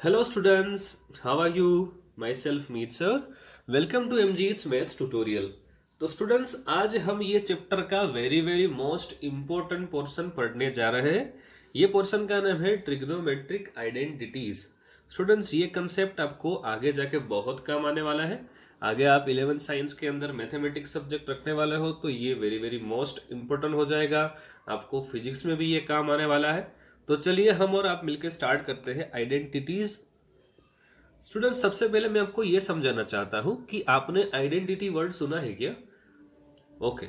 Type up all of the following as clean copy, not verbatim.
Hello students, how are you? Myself Meet sir. Welcome to MG's Maths tutorial. तो students आज हम ये chapter का वेरी मोस्ट इम्पोर्टेंट पोर्शन पढ़ने जा रहे हैं। ये पोर्शन का नाम है ट्रिग्नोमेट्रिक आइडेंटिटीज। स्टूडेंट्स ये कंसेप्ट आपको आगे जाके बहुत काम आने वाला है। आगे आप 11th साइंस के अंदर मैथमेटिक्स सब्जेक्ट रखने वाले हो तो ये वेरी मोस्ट इम्पोर्टेंट हो जाएगा। आपको फिजिक्स में भी ये काम आने वाला है। तो चलिए हम और आप मिलकर स्टार्ट करते हैं आइडेंटिटीज। स्टूडेंट सबसे पहले मैं आपको यह समझाना चाहता हूं कि आपने आइडेंटिटी वर्ड सुना है क्या? ओके,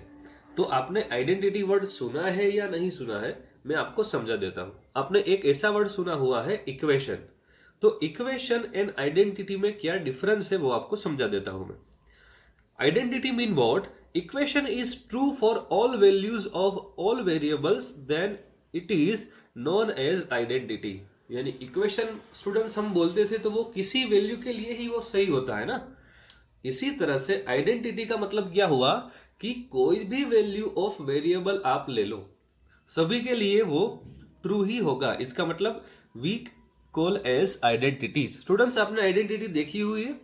तो आपने आइडेंटिटी वर्ड सुना है या नहीं सुना है मैं आपको समझा देता हूं। आपने एक ऐसा वर्ड सुना हुआ है इक्वेशन। तो इक्वेशन एंड आइडेंटिटी में क्या डिफरेंस है वो आपको समझा देता हूं मैं। Identity mean what? Equation is true for all values of all variables, then it is known as identity. यानी इक्वेशन स्टूडेंट्स हम बोलते थे तो वो किसी वैल्यू के लिए ही वो सही होता है ना। इसी तरह से आइडेंटिटी का मतलब क्या हुआ कि कोई भी वैल्यू ऑफ वेरिएबल आप ले लो, सभी के लिए वो ट्रू ही होगा। इसका मतलब we call as identities. Students आपने आइडेंटिटी देखी हुई है,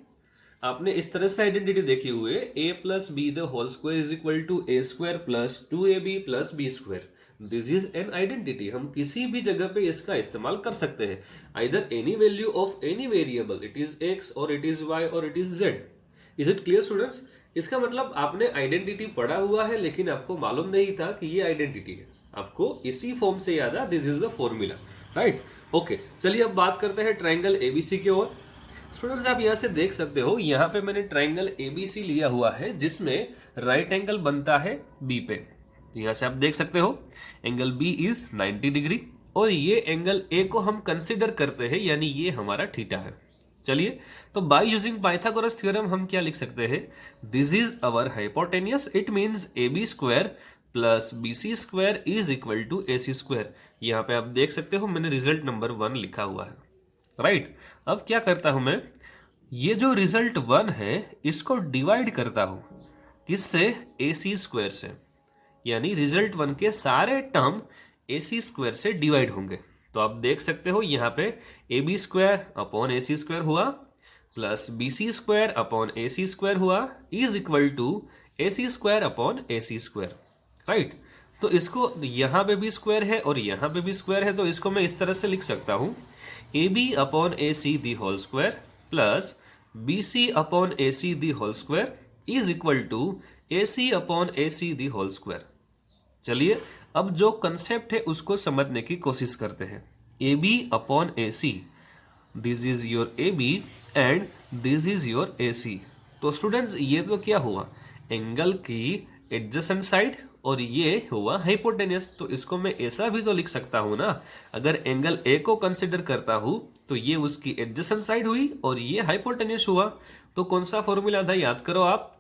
आपने इस तरह से आइडेंटिटी देखी हुई है a plus B the whole square is equal to A square plus 2ab plus B square. This is an identity. हम किसी भी जगह पे इसका इस्तेमाल कर सकते हैं। Either any value of any variable, it is x और इट इज y और it is z। Is it clear students? इसका मतलब आपने आइडेंटिटी पढ़ा हुआ है लेकिन आपको मालूम नहीं था कि ये आइडेंटिटी है। आपको इसी फॉर्म से याद है, this is the formula, right? Okay, चलिए अब बात करते हैं ट्रायंगल एबीसी की ओर। स्टूडेंट्स आप यहां से देख सकते हो, यहां पे मैंने ट्रायंगल एबीसी लिया हुआ है जिसमें राइट एंगल बनता है बी पे। यहां से आप देख सकते हो एंगल बी इज 90 डिग्री और ये एंगल ए को हम कंसिडर करते हैं, यानी ये हमारा थीटा है। चलिए, तो बाय यूजिंग पाइथागोरस थ्योरम हम क्या लिख सकते हैं? This is our hypotenuse, it means A B square plus B C square is equal to A C square. यहां पे आप देख सकते हो मैंने रिजल्ट नंबर 1 लिखा हुआ है, राइट? अब क्या करता हूं मैं, ये जो रिजल्ट 1 है इसको डिवाइड करता हूं किससे? ए सी स्क्वायर से। यानी रिजल्ट 1 के सारे टर्म ए सी स्क्वायर से डिवाइड होंगे। तो आप देख सकते हो यहां पे A B square upon A C square हुआ plus B C square upon A C square हुआ is equal to A C square upon A C square, right? तो इसको यहां पे भी स्क्वायर है और यहां पे भी स्क्वायर है, तो इसको मैं इस तरह से लिख सकता हूं A B upon A C the whole square plus B C upon A C the whole square is equal to A C upon A C the whole square. चलिए अब जो कंसेप्ट है उसको समझने की कोशिश करते हैं। A B upon A C, this is your A B and this is your A C. तो स्टूडेंट्स ये तो क्या हुआ? एंगल की एडजेसेंट साइड और ये हुआ हाइपोटेन्यूस। तो इसको मैं ऐसा भी तो लिख सकता हूं ना, अगर एंगल ए को कंसिडर करता हूं तो ये उसकी एडजेसेंट साइड हुई और ये हाइपोटेन्यूस हुआ। तो कौन सा फॉर्मूला था याद करो आप?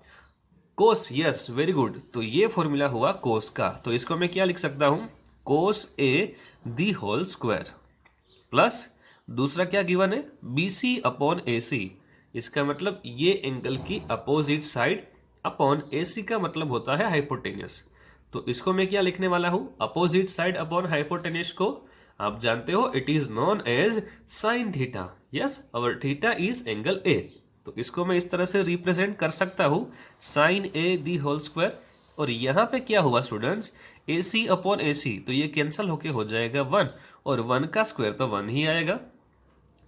कोस, यस, वेरी गुड। तो ये फॉर्मूला हुआ कोस का। तो इसको मैं क्या लिख सकता हूं? कोस A the whole square plus दूसरा क्या गिवन है? बी सी अपॉन ए सी। इसका मतलब ये एंगल की अपोजिट साइड अपॉन ए सी का मतलब होता है हाइपोटेन्यूस। तो इसको मैं क्या लिखने वाला हूं? अपोजिट साइड अपॉन हाइपोटेन्यूस को आप जानते हो it is known as sine theta. Yes, our theta is angle A. तो इसको मैं इस तरह से रिप्रेजेंट कर सकता हूं sine A the whole square. और यहां पे क्या हुआ students? A C upon A C, तो ये कैंसिल होके हो जाएगा 1 और 1 का स्क्वायर तो 1 ही आएगा।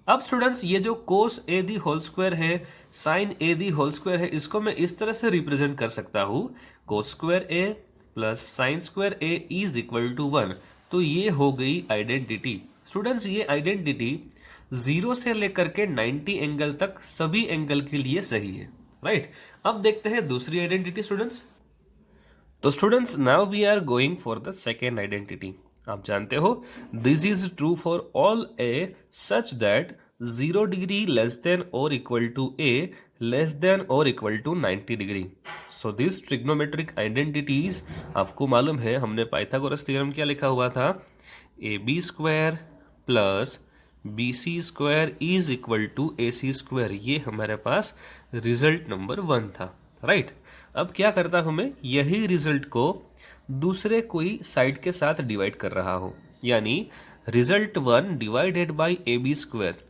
अब स्टूडेंट्स ये जो cos A the whole square है, sine A the whole square है, इसको मैं इस तरह से रिप्रेजेंट कर सकता हूं cos square A plus sine square A is equal to 1। तो ये हो गई आइडेंटिटी। स्टूडेंट्स ये आइडेंटिटी 0 से लेकर के 90 एंगल तक सभी एंगल के लिए सही है, राइट? अब देखते हैं दूसरी आइडेंटिटी स्टूडेंट्स। तो students now we are going for the second identity. आप जानते हो this is true for all A such that 0 degree less than or equal to A less than or equal to 90 degree. So this trigonometric identities आपको मालूम है, हमने Pythagoras theorem क्या लिखा हुआ था? A B square plus B C square is equal to A C square. ये हमारे पास रिजल्ट नंबर 1 था, राइट? अब क्या करता हूं मैं, यही रिजल्ट को दूसरे कोई साइड के साथ डिवाइड कर रहा हूं, यानी result 1 divided by A B square.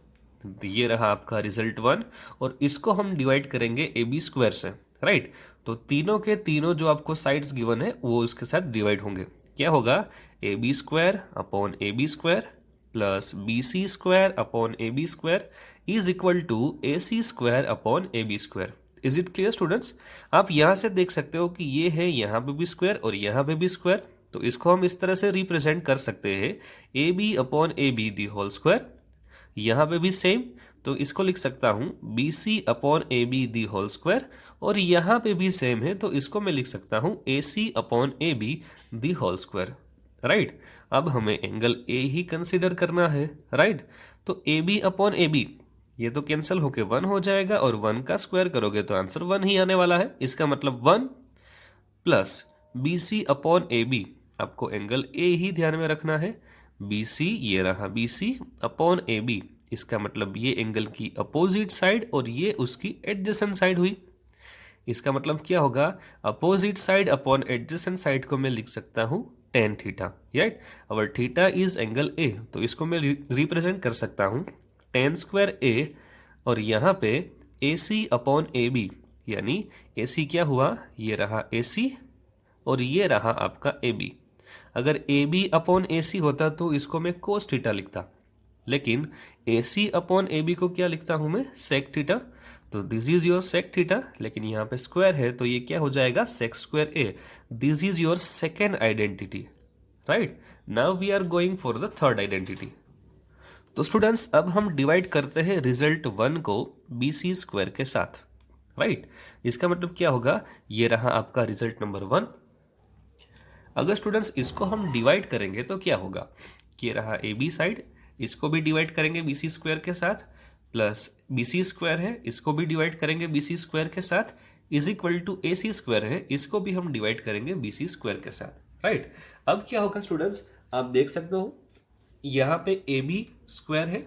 तो ये रहा आपका रिजल्ट 1 और इसको हम डिवाइड करेंगे ए बी स्क्वायर से, राइट। तो तीनों के तीनों जो आपको साइड्स गिवन है वो उसके साथ डिवाइड होंगे। क्या होगा, A B square upon A B square plus B C square upon A B square is equal to A C square upon A B square. Is it clear students? आप यहां से देख सकते हो कि ये है यहां पे भी स्क्वायर और यहां पे भी स्क्वायर, तो इसको हम इस तरह से रिप्रेजेंट कर सकते हैं A B upon A B the whole square. यहां पे भी सेम, तो इसको लिख सकता हूं B C upon A B the whole square, और यहां पे भी सेम है तो इसको मैं लिख सकता हूं A C upon A B the whole square, right. अब हमें एंगल ए ही कंसिडर करना है, राइट। तो A B upon A B ये तो कैंसिल होके 1 हो जाएगा और 1 का स्क्वायर करोगे तो आंसर 1 ही आने वाला है। इसका मतलब 1 plus B C upon A B, आपको एंगल ए ही ध्यान में रखना है। बी सी ये रहा B C upon A B, इसका मतलब ये एंगल की अपोजिट साइड और ये उसकी एडजेसेंट साइड हुई। इसका मतलब क्या होगा, opposite side upon adjacent side को मैं लिख सकता हूं tan theta, right. Our theta is angle A, तो इसको मैं रिप्रेजेंट कर सकता हूं टेन स्क्वायर ए, और यहां पे ए सी अपॉन ए बी, यानी ए सी क्या हुआ, ये रहा ए सी और ये रहा आपका ए बी। अगर ए बी अपॉन ए सी होता तो इसको मैं कोस थीटा लिखता, लेकिन ए सी अपॉन ए बी को क्या लिखता हूं मैं, सेक थीटा। तो this is your sec theta, लेकिन यहाँ पे स्क्वायर है तो ये क्या हो जाएगा, sec square A. This is your second identity, right. Now we are going for the third identity. तो स्टूडेंट्स अब हम डिवाइड करते हैं रिजल्ट 1 को बी सी स्क्वायर के साथ, राइट। इसका मतलब क्या होगा, ये रहा आपका रिजल्ट नंबर 1। अगर स्टूडेंट्स इसको हम डिवाइड करेंगे तो क्या होगा, ये रहा ए बी साइड, इसको भी डिवाइड करेंगे बी सी स्क्वायर के साथ, प्लस बी सी स्क्वायर है इसको भी डिवाइड करेंगे बी सी स्क्वायर के साथ, is equal to A C square है इसको भी हम डिवाइड करेंगे बी सी स्क्वायर के साथ, राइट। अब क्या होगा स्टूडेंट्स, आप देख सकते हो यहाँ पे ए बी स्क्वायर है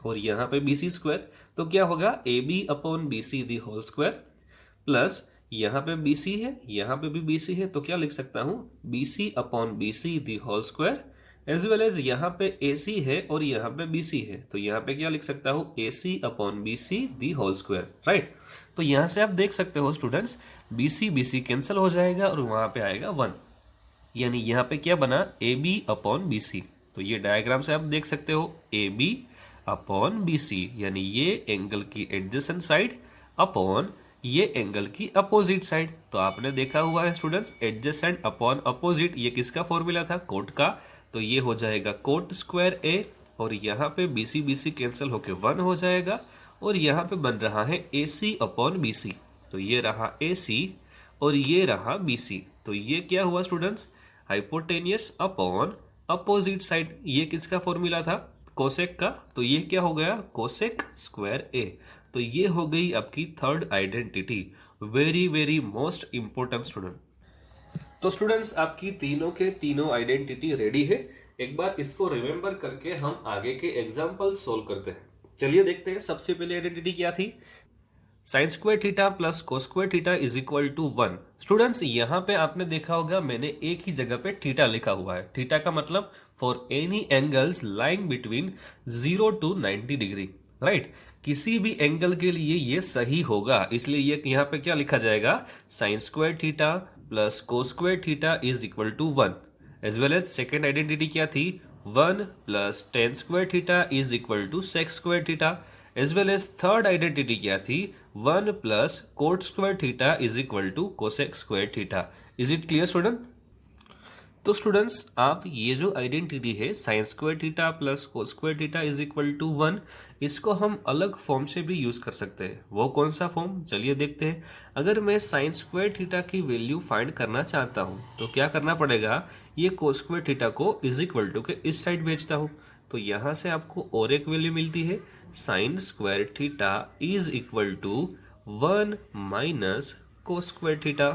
और यहाँ पे बी सी स्क्वायर, तो क्या होगा A B upon B C the whole square, plus यहाँ पे बी सी है यहाँ पे भी बी सी है, तो क्या लिख सकता हूँ B C upon B C the whole square, as well as यहाँ पे ए सी है और यहाँ पे बी सी है, तो यहाँ पे क्या लिख सकता हूँ A C upon B C the whole square, right. तो यहाँ से आप देख सकते हो स्टूडेंट्स बी सी कैंसिल हो जाएगा और वहां पे आएगा 1, यानी यहाँ पे क्या बना A B upon B C. तो ये डायग्राम से आप देख सकते हो A B upon B C, यानी ये एंगल की एडजेसेंट साइड अपॉन ये एंगल की अपोजिट साइड। तो आपने देखा हुआ है स्टूडेंट्स एडजेसेंट अपॉन अपोजिट, ये किसका फॉर्मूला था, कोट का। तो ये हो जाएगा कोट स्क्वायर ए, और यहाँ पे बी सी कैंसिल होके 1 हो जाएगा, और यहाँ पे बन रहा है ए सी अपॉन बी सी। तो ये रहा ए सी और ये रहा बी सी। तो ये क्या हुआ students, hypotenuse upon opposite side. ये किसका फॉर्मूला था, कोसेक का, तो ये क्या हो गया कोसेक स्क्वायर ए। तो ये हो गई आपकी third identity, very very most important student. तो स्टूडेंट्स आपकी तीनों के तीनों आइडेंटिटी रेडी है। एक बार इसको रिमेंबर करके हम आगे के एग्जाम्पल सोल्व करते हैं। चलिए देखते हैं, सबसे पहले आइडेंटिटी क्या थी, sine square theta plus cos square theta is equal to 1। Students यहाँ पे आपने देखा होगा मैंने एक ही जगह पे थीटा लिखा हुआ है। थीटा का मतलब for any angles lying between 0 to 90 degree, right. किसी भी एंगल के लिए ये सही होगा, इसलिए ये यहाँ पे क्या लिखा जाएगा, sine square theta plus cos square theta is equal to 1। As well as second identity क्या थी, 1 plus tan square theta is equal to sec square theta. As well as third identity क्या थी, 1 plus cot square theta is equal to cosec square theta. Is it clear student? तो students आप ये जो identity है sine square theta plus cos square theta is equal to 1, इसको हम अलग फॉर्म से भी यूज कर सकते हैं। वो कौन सा फॉर्म, चलिए देखते हैं। अगर मैं साइन स्क्वायर थीटा की वैल्यू फाइंड करना चाहता हूं तो क्या करना पड़ेगा, ये कोस स्क्वायर थीटा को इज इक्वल टू के इस साइड भेजता हूं, तो यहां से आपको और एक वैल्यू मिलती है, sine square theta is equal to 1 minus cos square theta,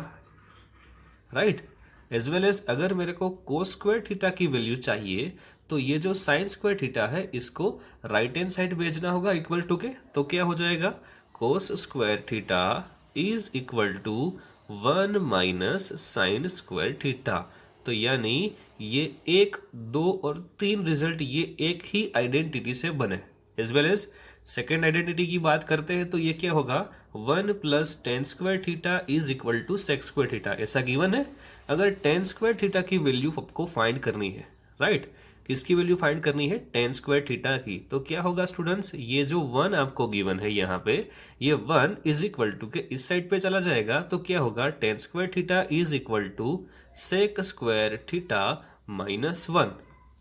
right. As well as अगर मेरे को कोस स्क्वायर थीटा की वैल्यू चाहिए तो ये जो साइन स्क्वायर थीटा है इसको राइट हैंड साइड भेजना होगा इक्वल टू के, तो क्या हो जाएगा, cos square theta is equal to 1 minus sine square theta. तो यानी ये 1, 2 और 3 रिजल्ट ये एक ही आइडेंटिटी से बने, as well as second identity की बात करते हैं तो ये क्या होगा, 1 plus tan square theta is equal to sec square theta, ऐसा गिवन है। अगर टेन स्क्वायर थीटा की वैल्यू आपको फाइंड करनी है, राइट, किसकी वैल्यू फाइंड करनी है, टेन स्क्वायर थीटा की, तो क्या होगा स्टूडेंट्स, ये जो 1 आपको गिवन है यहाँ पे, ये 1 इज इक्वल टू के इस साइड पे चला जाएगा तो क्या होगा, tan square theta is equal to sec square theta minus 1।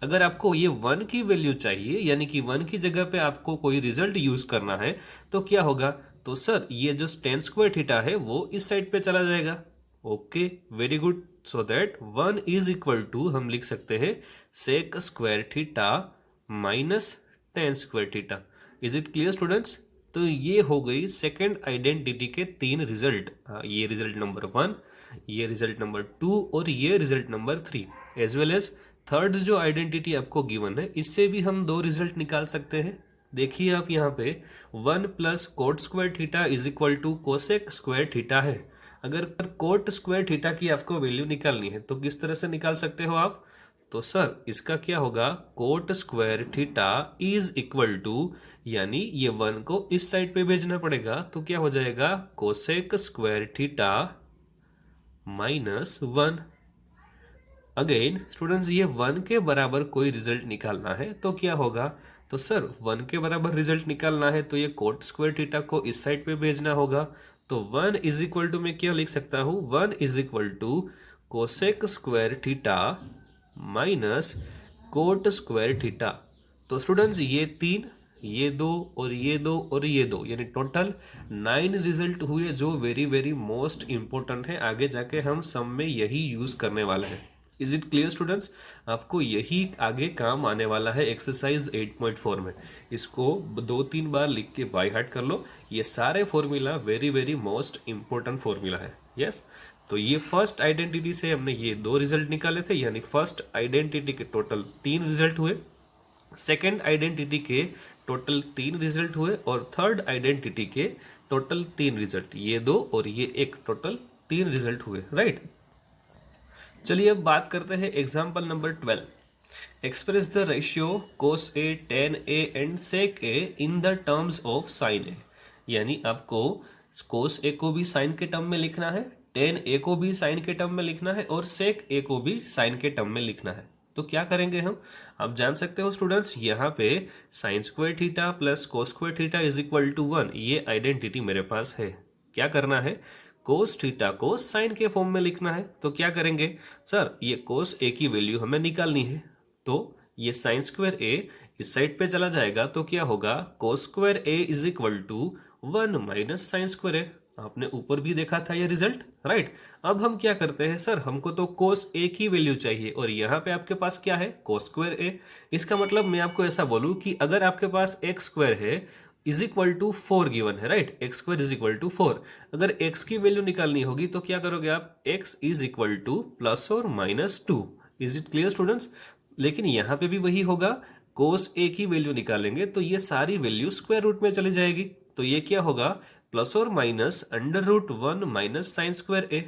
अगर आपको ये 1 की वैल्यू चाहिए, यानी कि 1 की जगह पे आपको कोई रिजल्ट यूज करना है, तो क्या होगा, तो सर ये जो टेन स्क्वायर थीटा है वो इस साइड पे चला जाएगा। Okay, very good. So that 1 is equal to हम लिख सकते हैं sec square theta minus tan square theta. Is it clear students? तो ये हो गई सेकेंड आइडेंटिटी के 3 रिजल्ट। ये रिजल्ट नंबर 1, ये रिजल्ट नंबर 2 और ये result number 3। As well as third जो आइडेंटिटी आपको गिवन है, इससे भी हम 2 रिजल्ट निकाल सकते हैं। देखिए आप यहाँ पे 1 plus cot square theta is equal to cosec square theta है। अगर कोट स्क्वायर थीटा की आपको वैल्यू निकालनी है तो किस तरह से निकाल सकते हो आप, तो सर इसका क्या होगा, cot square theta is equal to, यानी ये 1 को इस साइड पे भेजना पड़ेगा तो क्या हो जाएगा, cosec square theta minus 1। Again students, ये 1 के बराबर कोई रिजल्ट निकालना है तो क्या होगा, तो सर 1 के बराबर रिजल्ट निकालना है तो ये कोट स्क्वायर थीटा को इस साइड पे भेजना होगा। तो 1 इज इक्वल टू मैं क्या लिख सकता हूँ, 1 is equal to cosec square theta minus cot square theta. तो स्टूडेंट्स ये 3, ये 2 और ये 2 और ये 2, यानी टोटल 9 रिजल्ट हुए जो वेरी वेरी मोस्ट इंपॉर्टेंट है। आगे जाके हम सब में यही यूज करने वाले हैं। Is it clear students? आपको यही आगे काम आने वाला है एक्सरसाइज 8.4 में। इसको 2-3 बार लिख के बाय हार्ट कर लो। ये सारे formula very very most important formula है। यस, तो ये फर्स्ट आइडेंटिटी से हमने ये 2 रिजल्ट निकाले थे, यानी फर्स्ट आइडेंटिटी के टोटल 3 रिजल्ट हुए, सेकेंड आइडेंटिटी के टोटल 3 रिजल्ट हुए और थर्ड आइडेंटिटी के टोटल 3 रिजल्ट, ये 2 और ये 1, टोटल 3 रिजल्ट हुए, राइट। चलिए अब बात करते हैं example number 12। Express the ratio cos A, tan A and sec A in the terms of sine A. यानी आपको कोस ए को भी साइन के टर्म में लिखना है, टेन ए को भी साइन के टर्म में लिखना है और सेक ए को भी साइन के टर्म में लिखना है। तो क्या करेंगे हम, आप जान सकते हो स्टूडेंट्स, यहाँ पे sine square theta plus cos square theta is equal to 1, ये आइडेंटिटी मेरे पास है। क्या करना है, कोस थीटा को साइन के फॉर्म में लिखना है। तो क्या करेंगे, सर ये कोस ए की वैल्यू हमें निकालनी है, तो ये साइन स्क्वायर ए इस साइड पे चला जाएगा तो क्या होगा, cos square A is equal to 1 minus sine square A. आपने ऊपर भी देखा था ये रिजल्ट, राइट। अब हम क्या करते हैं, सर हमको तो कोस ए की वैल्यू चाहिए और यहाँ पे आपके पास क्या है, कोस स्क्वायर ए। इसका मतलब मैं आपको ऐसा बोलूं कि अगर आपके पास एक्स स्क्वायर है इज इक्वल टू 4 गिवन है, right, X square is equal to 4। अगर एक्स की वैल्यू निकालनी होगी तो क्या करोगे आप, X is equal to plus और minus 2। Is it clear students? लेकिन यहाँ पे भी वही होगा, कोस ए की वैल्यू निकालेंगे तो ये सारी वैल्यू स्क्वायर रूट में चली जाएगी, तो ये क्या होगा, प्लस और minus under root 1 minus sine square A.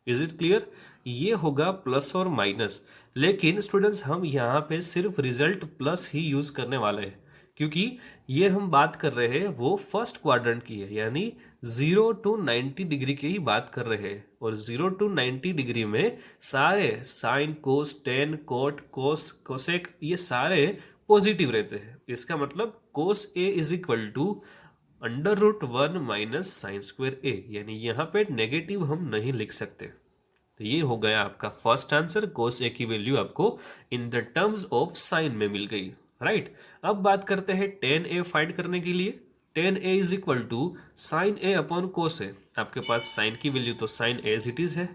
Is it clear? ये होगा प्लस और माइनस, लेकिन स्टूडेंट्स हम यहाँ पे सिर्फ रिजल्ट प्लस ही यूज करने वाले हैं, क्योंकि ये हम बात कर रहे हैं वो फर्स्ट क्वाड्रेंट की है, यानी 0 to 90 डिग्री की ही बात कर रहे हैं। और 0 to 90 डिग्री में सारे sine, cos, tan, cot, cos, cosec, ये सारे पॉजिटिव रहते हैं। इसका मतलब cos A is equal to under root 1 minus sine square A, यानी यहाँ पे नेगेटिव हम नहीं लिख सकते। तो ये हो गया आपका फर्स्ट आंसर, कोस ए की वैल्यू आपको इन द टर्म्स ऑफ साइन में मिल गई, राइट। अब बात करते हैं टेन ए फाइंड करने के लिए। Tan A is equal to sine A upon cos A. आपके पास साइन की वैल्यू तो साइन एज इट इज है,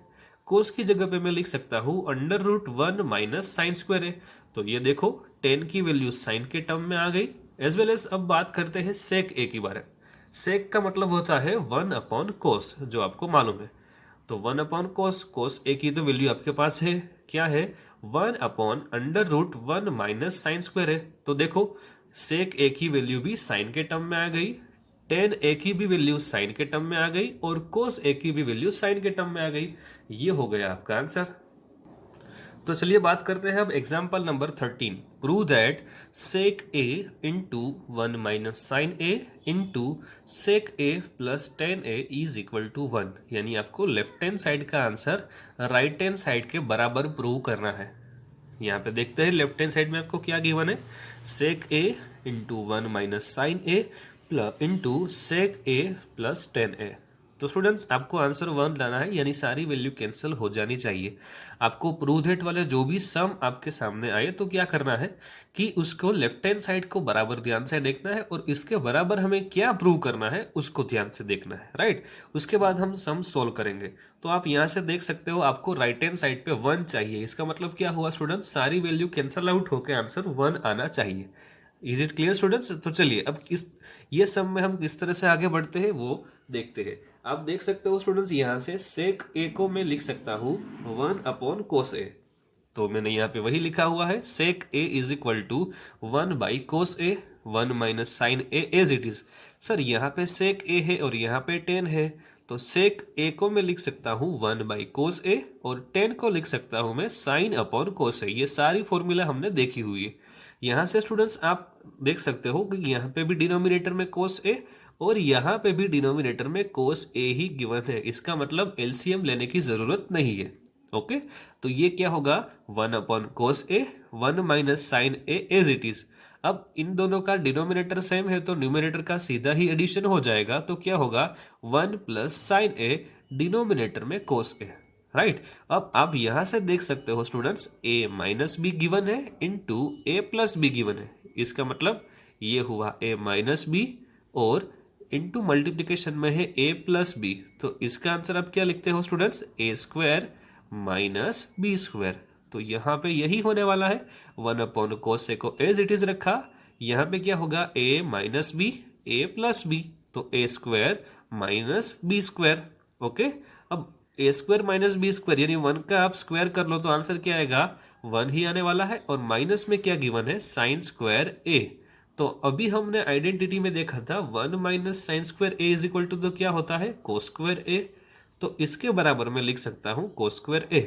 कोस की जगह पे मैं लिख सकता हूँ under root 1 minus sine square A. तो ये देखो टेन की वैल्यू साइन के टर्म में आ गई। एज वेल एज अब बात करते हैं सेक ए की बारे में। सेक का मतलब होता है 1 अपॉन कोस, जो आपको मालूम है। तो 1 अपॉन कोस, कोस ए की तो वैल्यू आपके पास है, क्या है, 1 upon under root 1 minus sine square है। तो देखो सेक ए की वैल्यू भी साइन के टर्म में आ गई, टेन ए की भी वैल्यू साइन के टर्म में आ गई और कोस ए की भी वैल्यू साइन के टर्म में आ गई। ये हो गया आपका आंसर। तो चलिए बात करते हैं अब example number 13। Prove that sec a into 1 minus sine a into sec a plus tan A is equal to 1। यानी आपको लेफ्ट हैंड साइड का आंसर राइट हैंड साइड के बराबर प्रूव करना है। यहाँ पे देखते हैं लेफ्ट हैंड साइड में आपको क्या गिवन है, sec a into 1 minus sine a plus into sec a plus tan A. तो स्टूडेंट्स आपको आंसर 1 लाना है, यानी सारी वैल्यू कैंसिल हो जानी चाहिए। आपको प्रूव दैट वाले जो भी सम आपके सामने आए तो क्या करना है कि उसको लेफ्ट हैंड साइड को बराबर ध्यान से देखना है और इसके बराबर हमें क्या प्रूव करना है उसको ध्यान से देखना है, राइट। उसके बाद हम सम सोल्व करेंगे। तो आप यहाँ से देख सकते हो आपको राइट हैंड साइड पे 1 चाहिए। इसका मतलब क्या हुआ स्टूडेंट्स, सारी वैल्यू कैंसल आउट होकर आंसर 1 आना चाहिए। Is it clear students? तो चलिए अब किस ये सम में हम किस तरह से आगे बढ़ते हैं वो देखते हैं। आप देख सकते हो स्टूडेंट्स यहाँ से sec a को मैं लिख सकता हूँ 1 अपॉन cos a। तो मैंने यहाँ पे वही लिखा हुआ है sec a is equal to 1 by cos a 1 minus sine a as it is. Sir यहाँ पे sec a है और यहाँ पे tan है, तो sec a को मैं लिख सकता हूँ 1 बाई cos a और tan को लिख सकता हूँ मैं साइन अपॉन cos a। ये सारी फॉर्मूला हमने देखी हुई है। यहाँ से स्टूडेंट्स आप देख सकते हो कि यहाँ पे भी डिनोमिनेटर में cos a और यहाँ पे भी डिनोमिनेटर में cos a ही गिवन है। इसका मतलब एलसीएम लेने की जरूरत नहीं है। ओके, तो ये क्या होगा 1 upon cos a 1 minus sine a as it is. अब इन दोनों का डिनोमिनेटर सेम है तो न्यूमिनेटर का सीधा ही एडिशन हो जाएगा। तो क्या होगा 1 प्लस साइन a डिनोमिनेटर में cos a, राइट। अब आप यहां से देख सकते हो students a minus B given है into A plus B given है। इसका मतलब ये हुआ a माइनस बी और इंटू मल्टीप्लीकेशन में है a प्लस बी। तो इसका आंसर आप क्या लिखते हो students, a square minus B square. तो यहाँ पे यही होने वाला है, 1 अपॉन cos a को एज इट इज रखा। यहाँ पे क्या होगा a minus B a plus B, तो a square minus B square. Okay, अब A square minus B square यानी 1 का आप स्क्वायर कर लो तो आंसर क्या आएगा 1 ही आने वाला है। और माइनस में क्या गिवन है साइन स्क्वायर ए। तो अभी हमने आइडेंटिटी में देखा था 1 minus sine square A is equal to तो क्या होता है कोस स्क्वायर ए। तो इसके बराबर मैं लिख सकता हूँ कोस स्क्वायर ए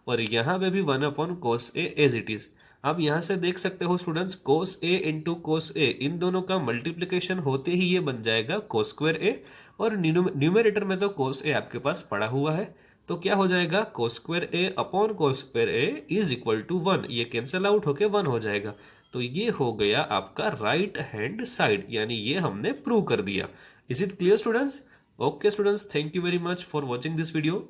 और यहाँ पे भी 1 upon cos A as it is. आप यहाँ से देख सकते हो स्टूडेंट्स कोस ए इंटू कोस ए इन दोनों का मल्टीप्लिकेशन होते ही ये बन जाएगा कोस स्क्वायर ए और न्यूमरेटर में तो कोस ए आपके पास पड़ा हुआ है। तो क्या हो जाएगा cos square A upon cos square A is equal to 1। ये कैंसिल आउट होके 1 हो जाएगा। तो ये हो गया आपका राइट हैंड साइड, यानी ये हमने प्रूव कर दिया। Is it clear students? Okay students, thank you very much for watching this video.